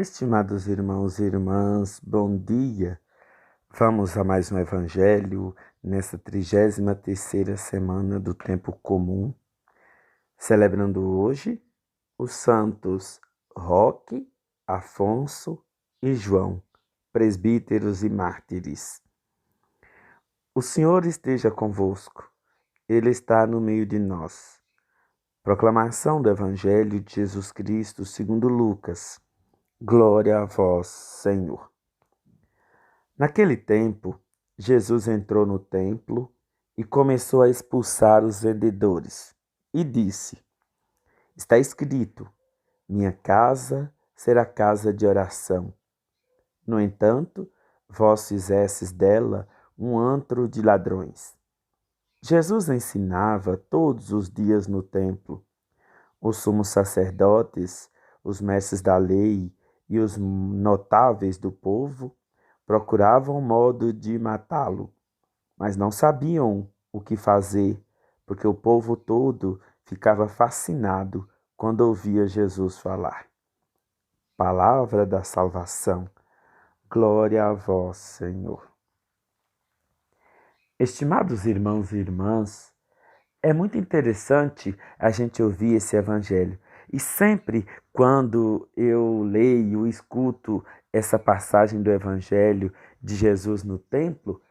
Estimados irmãos e irmãs, bom dia. Vamos a mais um evangelho nessa 33ª semana do tempo comum, celebrando hoje os santos Roque, Afonso e João, presbíteros e mártires. O Senhor esteja convosco, Ele está no meio de nós. Proclamação do Evangelho de Jesus Cristo segundo Lucas. Glória a vós, Senhor. Naquele tempo, Jesus entrou no templo e começou a expulsar os vendedores e disse: Está escrito, minha casa será casa de oração. No entanto, vós fizestes dela um antro de ladrões. Jesus ensinava todos os dias no templo. Os sumos sacerdotes, os mestres da lei e os notáveis do povo procuravam modo de matá-lo, mas não sabiam o que fazer, porque o povo todo ficava fascinado quando ouvia Jesus falar. Palavra da salvação. Glória a vós, Senhor. Estimados irmãos e irmãs, é muito interessante a gente ouvir esse evangelho. E sempre quando eu leio, escuto essa passagem do evangelho de Jesus no templo,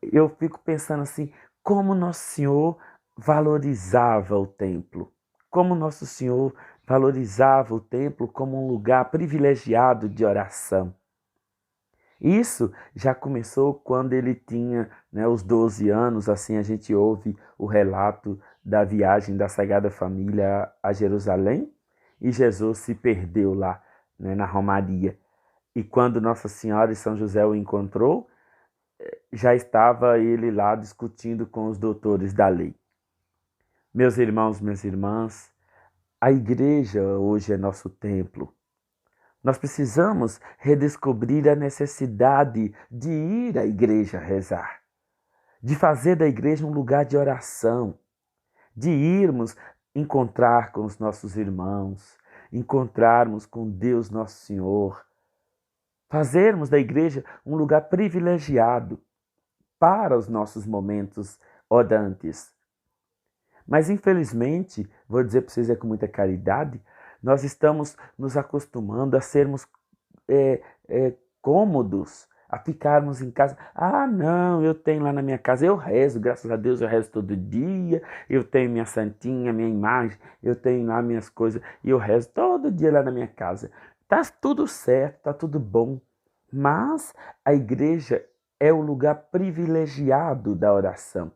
eu fico pensando assim, como Nosso Senhor valorizava o templo. Como Nosso Senhor valorizava o templo como um lugar privilegiado de oração. Isso já começou quando ele tinha os 12 anos, assim a gente ouve o relato da viagem da Sagrada Família a Jerusalém, e Jesus se perdeu lá, na Romaria. E quando Nossa Senhora e São José o encontrou, já estava ele lá discutindo com os doutores da lei. Meus irmãos, minhas irmãs, a igreja hoje é nosso templo. Nós precisamos redescobrir a necessidade de ir à igreja rezar, de fazer da igreja um lugar de oração, de irmos encontrar com os nossos irmãos, encontrarmos com Deus Nosso Senhor, fazermos da igreja um lugar privilegiado para os nossos momentos orantes. Mas, infelizmente, vou dizer para vocês com muita caridade, nós estamos nos acostumando a sermos cômodos, a ficarmos em casa. Ah, não, eu tenho lá na minha casa, eu rezo, graças a Deus eu rezo todo dia, eu tenho minha santinha, minha imagem, eu tenho lá minhas coisas, e eu rezo todo dia lá na minha casa. Tá tudo certo, tá tudo bom, mas a igreja é o lugar privilegiado da oração.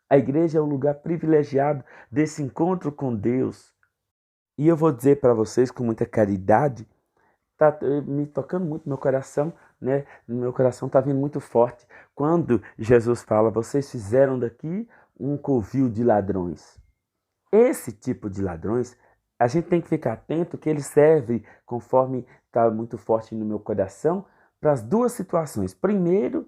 A igreja é o lugar privilegiado desse encontro com Deus. E eu vou dizer para vocês com muita caridade, está me tocando muito no meu coração, né? No meu coração está vindo muito forte. Quando Jesus fala, vocês fizeram daqui um covil de ladrões. Esse tipo de ladrões, a gente tem que ficar atento que ele serve, conforme está muito forte no meu coração, para as duas situações. Primeiro,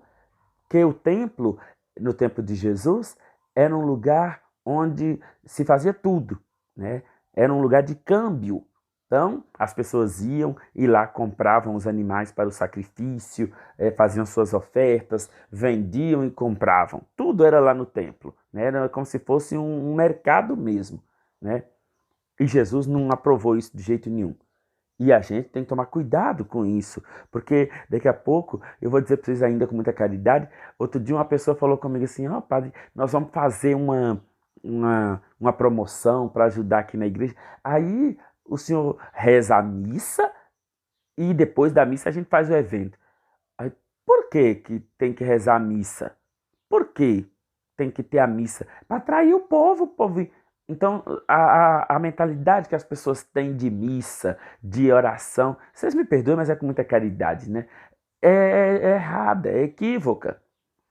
que o templo, no tempo de Jesus, era um lugar onde se fazia tudo, né? Era um lugar de câmbio. Então, as pessoas iam e lá compravam os animais para o sacrifício, faziam suas ofertas, vendiam e compravam. Tudo era lá no templo, né? Era como se fosse um mercado mesmo, né? E Jesus não aprovou isso de jeito nenhum. E a gente tem que tomar cuidado com isso, porque daqui a pouco, eu vou dizer para vocês ainda com muita caridade, outro dia uma pessoa falou comigo assim, padre, nós vamos fazer uma promoção para ajudar aqui na igreja. Aí o senhor reza a missa e depois da missa a gente faz o evento. Aí, por que tem que rezar a missa? Por que tem que ter a missa? Para atrair o povo. Então, a mentalidade que as pessoas têm de missa, de oração, vocês me perdoem, mas é com muita caridade, né? É errada, é equívoca.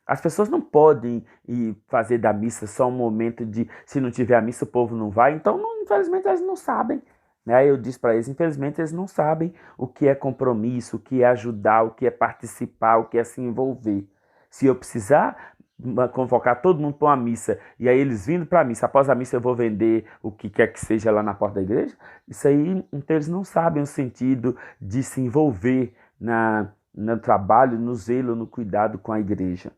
As pessoas não podem ir fazer da missa só um momento de, se não tiver a missa, o povo não vai. Então, infelizmente, eles não sabem. Né? Eu disse para eles, infelizmente, eles não sabem o que é compromisso, o que é ajudar, o que é participar, o que é se envolver. Se eu precisar convocar todo mundo para uma missa, e aí eles vindo para a missa, após a missa eu vou vender o que quer que seja lá na porta da igreja, isso aí, então eles não sabem o sentido de se envolver no trabalho, no zelo, no cuidado com a igreja.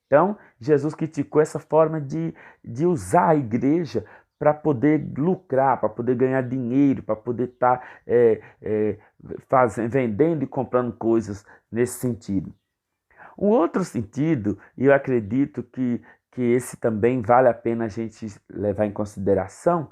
Então, Jesus criticou essa forma de usar a igreja para poder lucrar, para poder ganhar dinheiro, para poder estar vendendo e comprando coisas nesse sentido. Um outro sentido, e eu acredito que esse também vale a pena a gente levar em consideração,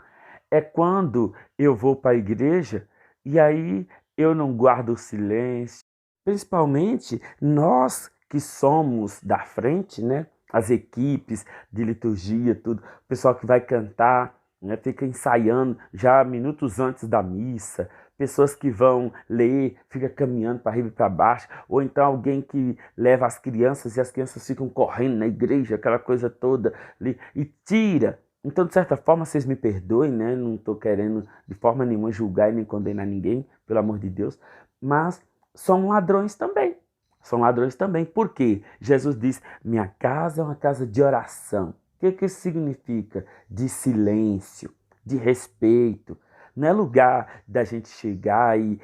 é quando eu vou para a igreja e aí eu não guardo o silêncio. Principalmente nós que somos da frente, né? As equipes de liturgia, tudo, o pessoal que vai cantar, né? Fica ensaiando já minutos antes da missa, pessoas que vão ler, fica caminhando para arriba e para baixo, ou então alguém que leva as crianças e as crianças ficam correndo na igreja, aquela coisa toda ali, e tira. Então, de certa forma, vocês me perdoem, né? Não estou querendo de forma nenhuma julgar e nem condenar ninguém, pelo amor de Deus, mas são ladrões também. São ladrões também. Por quê? Jesus diz: minha casa é uma casa de oração. O que isso significa? De silêncio, de respeito. Não é lugar da gente chegar e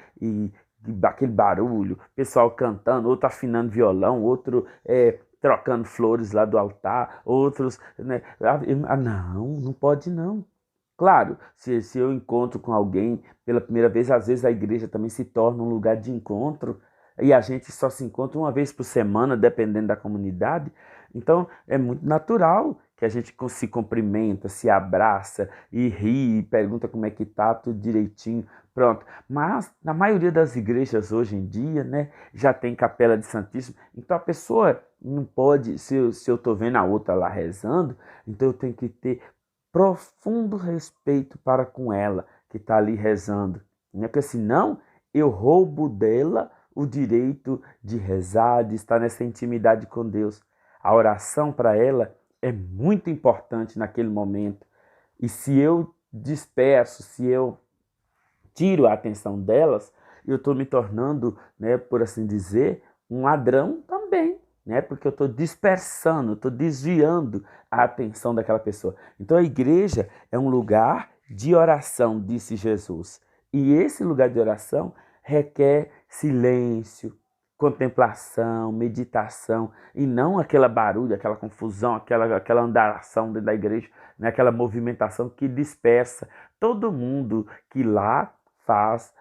aquele barulho, pessoal cantando, outro afinando violão, outro trocando flores lá do altar, outros. Né? Não pode não. Claro, se eu encontro com alguém pela primeira vez, às vezes a igreja também se torna um lugar de encontro e a gente só se encontra uma vez por semana, dependendo da comunidade. Então é muito natural que a gente se cumprimenta, se abraça e ri, e pergunta como é que tá, tudo direitinho, pronto. Mas na maioria das igrejas hoje em dia, né, já tem capela de Santíssimo, então a pessoa não pode, se eu estou vendo a outra lá rezando, então eu tenho que ter profundo respeito para com ela que está ali rezando, né? Porque senão eu roubo dela o direito de rezar, de estar nessa intimidade com Deus. A oração para ela é muito importante naquele momento. E se eu disperso, se eu tiro a atenção delas, eu estou me tornando, né, por assim dizer, um ladrão também, né? Porque eu estou dispersando, estou desviando a atenção daquela pessoa. Então a igreja é um lugar de oração, disse Jesus. E esse lugar de oração requer silêncio, contemplação, meditação, e não aquela barulho, aquela confusão, aquela andaração dentro da igreja, né? Aquela movimentação que dispersa todo mundo que lá faz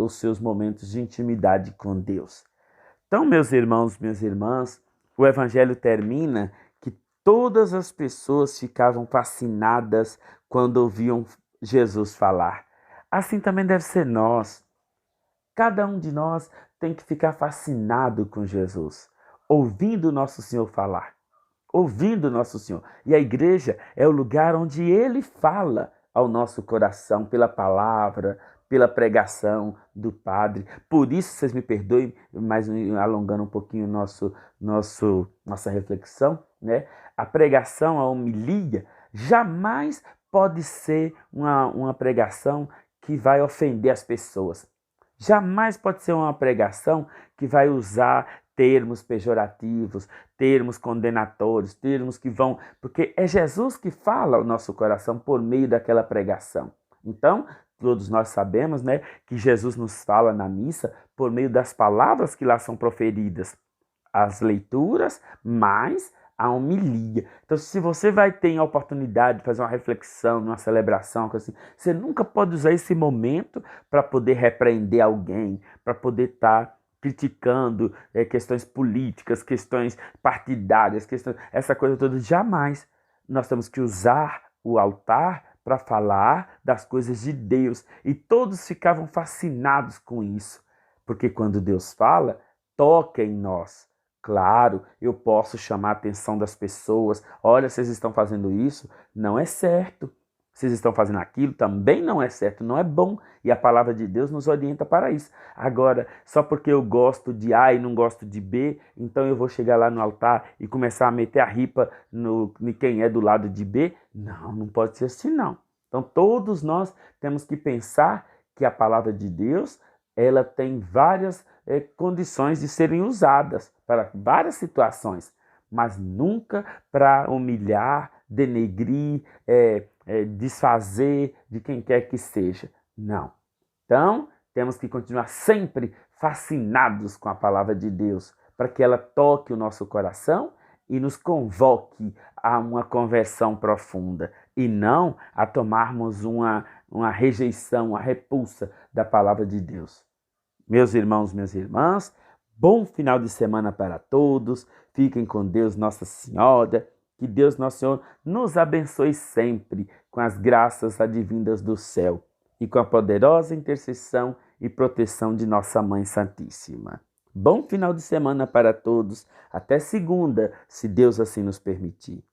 os seus momentos de intimidade com Deus. Então, meus irmãos, minhas irmãs, o Evangelho termina que todas as pessoas ficavam fascinadas quando ouviam Jesus falar. Assim também deve ser nós. Cada um de nós tem que ficar fascinado com Jesus, ouvindo o nosso Senhor falar, ouvindo o nosso Senhor. E a igreja é o lugar onde Ele fala ao nosso coração pela palavra, pela pregação do Padre. Por isso, vocês me perdoem, mas alongando um pouquinho nossa reflexão, né? A pregação, a homilia, jamais pode ser uma pregação que vai ofender as pessoas. Jamais pode ser uma pregação que vai usar termos pejorativos, termos condenatórios, termos que vão... Porque é Jesus que fala ao nosso coração por meio daquela pregação. Então, todos nós sabemos, né, que Jesus nos fala na missa por meio das palavras que lá são proferidas. As leituras, mais a homilia. Então, se você vai ter a oportunidade de fazer uma reflexão, uma celebração, assim, você nunca pode usar esse momento para poder repreender alguém, para poder estar criticando questões políticas, questões partidárias, essa coisa toda. Jamais. Nós temos que usar o altar para falar das coisas de Deus. E todos ficavam fascinados com isso, porque quando Deus fala, toca em nós. Claro, eu posso chamar a atenção das pessoas. Olha, vocês estão fazendo isso, não é certo. Vocês estão fazendo aquilo, também não é certo, não é bom. E a palavra de Deus nos orienta para isso. Agora, só porque eu gosto de A e não gosto de B, então eu vou chegar lá no altar e começar a meter a ripa em quem é do lado de B? Não pode ser assim não. Então todos nós temos que pensar que a palavra de Deus, ela tem várias condições de serem usadas para várias situações. mas nunca para humilhar, denegrir, desfazer de quem quer que seja. Não. Então, temos que continuar sempre fascinados com a palavra de Deus, para que ela toque o nosso coração e nos convoque a uma conversão profunda, e não a tomarmos uma rejeição, uma repulsa da palavra de Deus. Meus irmãos, minhas irmãs, bom final de semana para todos. Fiquem com Deus, Nossa Senhora. Que Deus, Nosso Senhor, nos abençoe sempre com as graças advindas do céu e com a poderosa intercessão e proteção de Nossa Mãe Santíssima. Bom final de semana para todos. Até segunda, se Deus assim nos permitir.